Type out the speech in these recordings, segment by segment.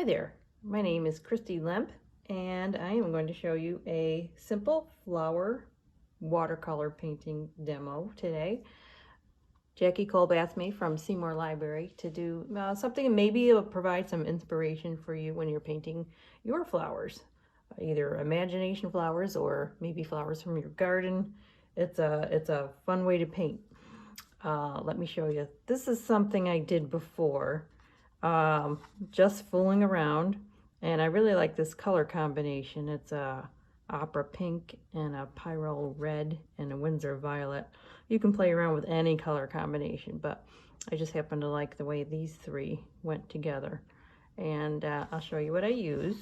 Hi there, my name is Christy Lemp and I am going to show you a simple flower watercolor painting demo today. Jackie Kolb asked me from Seymour Library to do something, maybe it'll provide some inspiration for you when you're painting your flowers, either imagination flowers or maybe flowers from your garden. It's a fun way to paint. Let me show you. This is something I did before. Just fooling around, and I really like this color combination. It's a opera pink and a pyrrole red and a Windsor violet. You can play around with any color combination, but I just happen to like the way these three went together. And I'll show you what I use.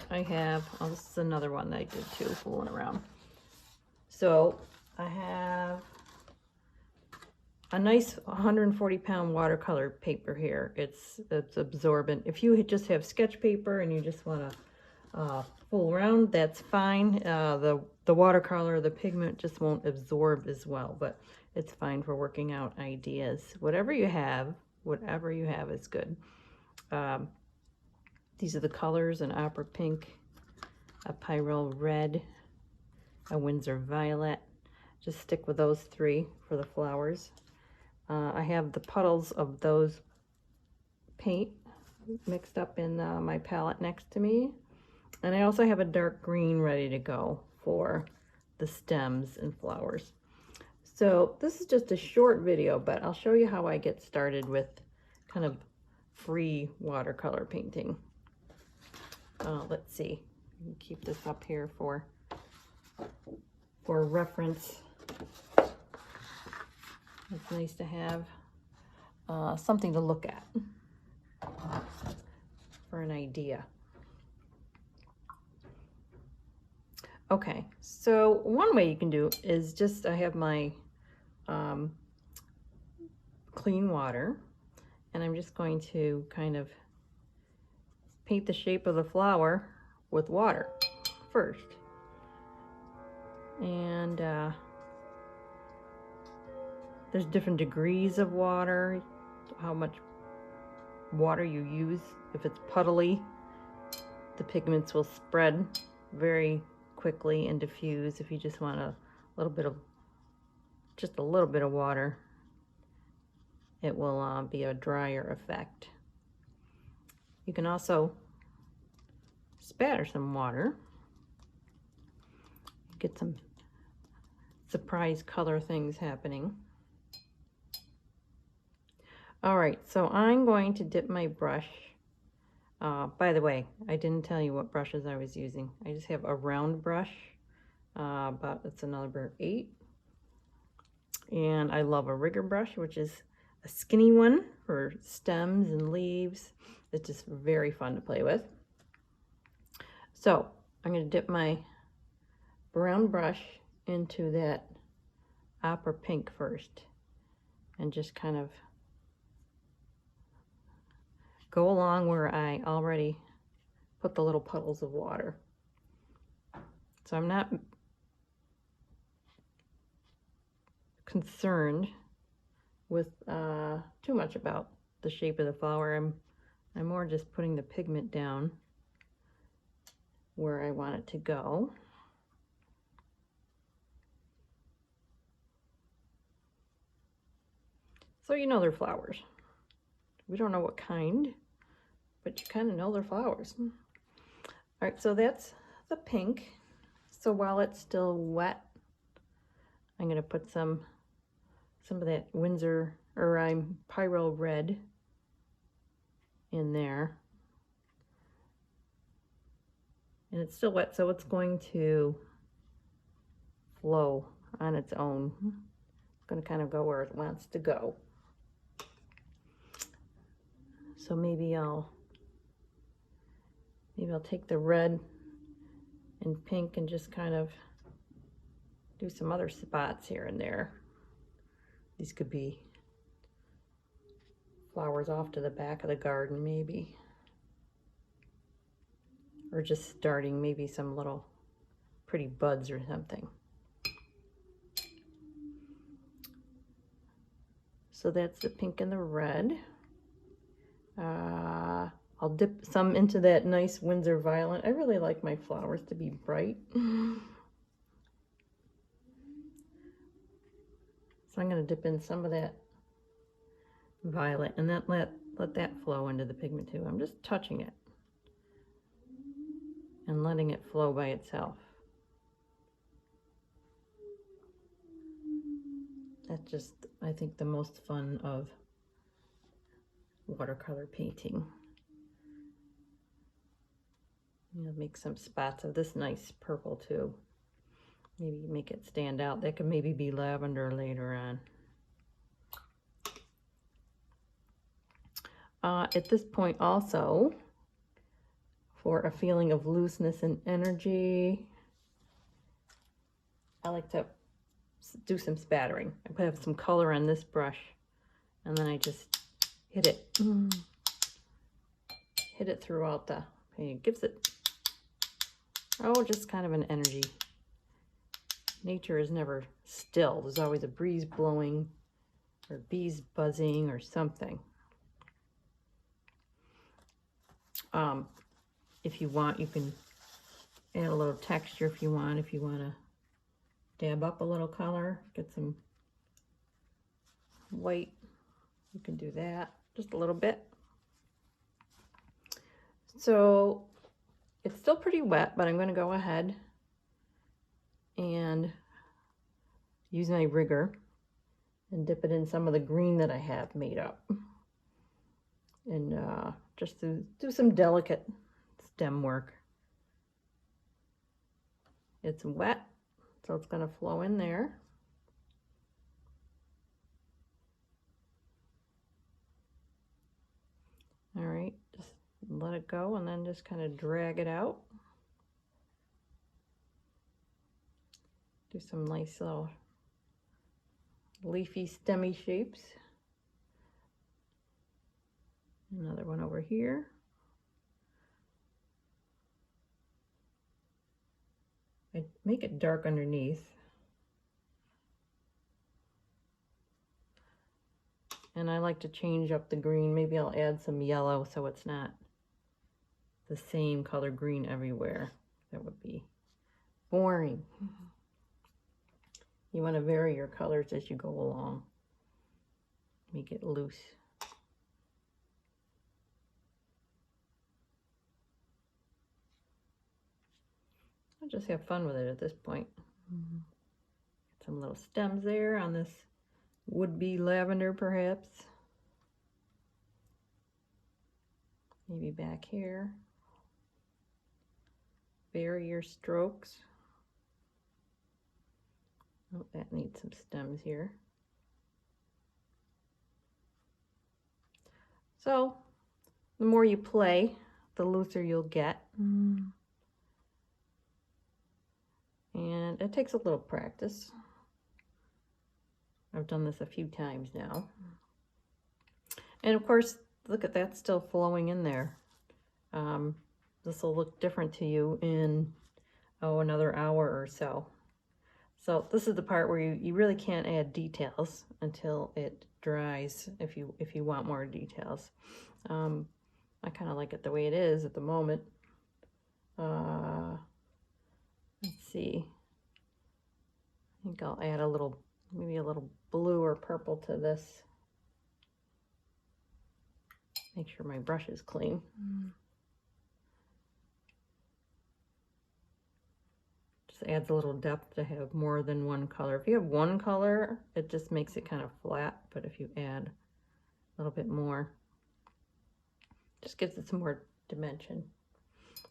I have, oh, this is another one that I did too, fooling around. So I have a nice 140-pound watercolor paper here. It's absorbent. If you just have sketch paper and you just want to fool around, that's fine. The watercolor, the pigment just won't absorb as well, but it's fine for working out ideas. Whatever you have is good. These are the colors: an opera pink, a pyrrole red, a Windsor violet. Just stick with those three for the flowers. I have the puddles of those paint mixed up in my palette next to me. And I also have a dark green ready to go for the stems and flowers. So this is just a short video, but I'll show you how I get started with kind of free watercolor painting. Let's see. Keep this up here for reference. It's nice to have something to look at for an idea. Okay, so one way you can do is just, I have my clean water, and I'm just going to kind of paint the shape of the flower with water first. And there's different degrees of water, how much water you use. If it's puddly, the pigments will spread very quickly and diffuse. If you just want just a little bit of water, it will be a drier effect. You can also spatter some water, get some surprise color things happening. All right, so I'm going to dip my brush. By the way, I didn't tell you what brushes I was using. I just have a round brush, but it's a number 8. And I love a rigger brush, which is a skinny one for stems and leaves. It's just very fun to play with. So I'm going to dip my brown brush into that opera pink first and just kind of go along where I already put the little puddles of water. So I'm not concerned with too much about the shape of the flower. I'm more just putting the pigment down where I want it to go. So you know they're flowers. We don't know what kind, but you kind of know they're flowers. All right, so that's the pink. So while it's still wet, I'm going to put some of that Windsor, or pyrrole red in there. And it's still wet, so it's going to flow on its own. It's going to kind of go where it wants to go. So maybe I'll take the red and pink and just kind of do some other spots here and there. These could be flowers off to the back of the garden maybe. Or just starting maybe some little pretty buds or something. So that's the pink and the red. I'll dip some into that nice Windsor violet. I really like my flowers to be bright. So I'm going to dip in some of that violet and then let that flow into the pigment too. I'm just touching it and letting it flow by itself. That's just, I think, the most fun of watercolor painting. Make some spots of this nice purple too. Maybe make it stand out. That could maybe be lavender later on. At this point also, for a feeling of looseness and energy, I like to do some spattering. I have some color on this brush, and then I just hit it. Hit it throughout the paint. It gives it, just kind of an energy. Nature is never still. There's always a breeze blowing or bees buzzing or something. If you want, you can add a little texture if you want. If you want to dab up a little color, get some white, you can do that just a little bit. So it's still pretty wet, but I'm going to go ahead and use my rigger and dip it in some of the green that I have made up, and just to do some delicate stem work. It's wet, so it's going to flow in there. All right, just let it go and then just kind of drag it out. Do some nice little leafy stemmy shapes. Another one over here. I make it dark underneath. And I like to change up the green. Maybe I'll add some yellow so it's not the same color green everywhere. That would be boring. You want to vary your colors as you go along. Make it loose. I'll just have fun with it at this point. Get some little stems there on this would-be lavender, perhaps. Maybe back here. Vary your strokes. Oh, that needs some stems here. So, the more you play, the looser you'll get. And it takes a little practice. I've done this a few times now. And of course, look at that still flowing in there. This will look different to you in, another hour or so. So this is the part where you really can't add details until it dries if you want more details. I kind of like it the way it is at the moment. Let's see. I think I'll add maybe a little blue or purple to this. Make sure my brush is clean. Just adds a little depth to have more than one color. If you have one color, it just makes it kind of flat, but if you add a little bit more, just gives it some more dimension.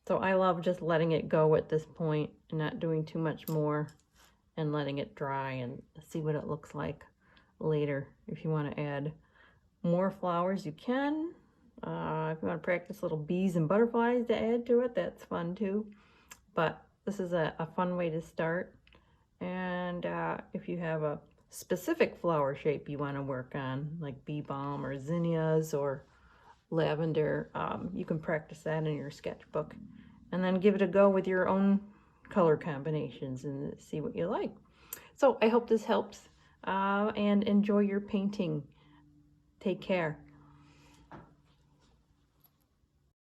So I love just letting it go at this point and not doing too much more and letting it dry and see what it looks like later. If you want to add more flowers, you can. If you want to practice little bees and butterflies to add to it, that's fun too. But this is a fun way to start. And if you have a specific flower shape you want to work on, like bee balm or zinnias or lavender, you can practice that in your sketchbook and then give it a go with your own color combinations and see what you like. So I hope this helps, and enjoy your painting. Take care.